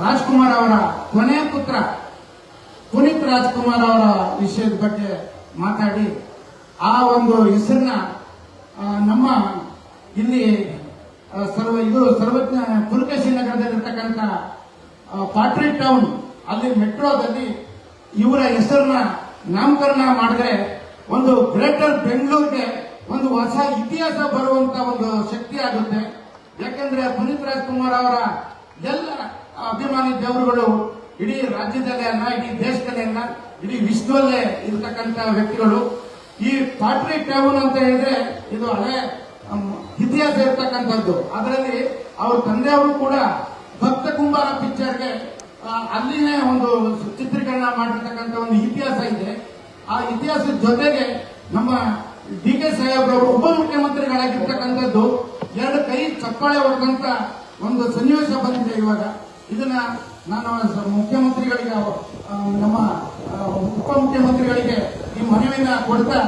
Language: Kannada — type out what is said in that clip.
ರಾಜ್ಕುಮಾರ್ ಅವರ ಕೊನೆಯ ಪುತ್ರ ಪುನೀತ್ ರಾಜ್ಕುಮಾರ್ ಅವರ ವಿಷಯದ ಬಗ್ಗೆ ಮಾತಾಡಿ ಆ ಒಂದು ಹೆಸರನ್ನ ನಮ್ಮ ಇಲ್ಲಿ ಸರ್ವಜ್ಞ ಪುಲಕೇಶಿ ನಗರದಲ್ಲಿರ್ತಕ್ಕಂಥ ಪಾಟ್ರಿ ಟೌನ್ ಅಲ್ಲಿ ಮೆಟ್ರೋದಲ್ಲಿ ಇವರ ಹೆಸರನ್ನ ನಾಮಕರಣ ಮಾಡಿದ್ರೆ ಒಂದು ಗ್ರೇಟರ್ ಬೆಂಗಳೂರಿಗೆ ಒಂದು ಹೊಸ ಇತಿಹಾಸ ಬರುವಂತ ಒಂದು ಶಕ್ತಿ ಆಗುತ್ತೆ. ಯಾಕೆಂದ್ರೆ ಪುನೀತ್ ರಾಜ್ಕುಮಾರ್ ಅವರ ಎಲ್ಲ ಅಭಿಮಾನಿ ದೇವರುಗಳು ಇಡೀ ರಾಜ್ಯದಲ್ಲೇ ಅಲ್ಲ, ಇಡೀ ದೇಶದಲ್ಲೇ ಅಲ್ಲ, ಇಡೀ ವಿಶ್ವದಲ್ಲೇ ಇರತಕ್ಕಂತ ವ್ಯಕ್ತಿಗಳು. ಈ ಪಾಟ್ರಿ ಟೌನ್ ಅಂತ ಹೇಳಿದ್ರೆ ಇದು ಹಳೆ ಇತಿಹಾಸ ಇರ್ತಕ್ಕಂಥದ್ದು. ಅದರಲ್ಲಿ ಅವ್ರ ತಂದೆಯವರು ಕೂಡ ಭಕ್ತ ಕುಂಬಾರ ಪಿಕ್ಚರ್ಗೆ ಅಲ್ಲಿನೇ ಒಂದು ಚಿತ್ರೀಕರಣ ಮಾಡಿರ್ತಕ್ಕಂಥ ಒಂದು ಇತಿಹಾಸ ಇದೆ. ಆ ಇತಿಹಾಸದ ಜೊತೆಗೆ ನಮ್ಮ ಡಿ ಕೆ ಸಾಹೇಬ್ರವರು ಉಪಮುಖ್ಯಮಂತ್ರಿಗಳಾಗಿರ್ತಕ್ಕಂಥದ್ದು ಎರಡು ಕೈ ಚಪ್ಪಾಳೆ ಹೊಡೆದಂತ ಒಂದು ಸನ್ನಿವೇಶ ಬಂದಿದೆ. ಇವಾಗ ಇದನ್ನ ನಾನು ಮುಖ್ಯಮಂತ್ರಿಗಳಿಗೆ ನಮ್ಮ ಉಪಮುಖ್ಯಮಂತ್ರಿಗಳಿಗೆ ಈ ಮನವಿಯನ್ನ ಕೊಡ್ತಾ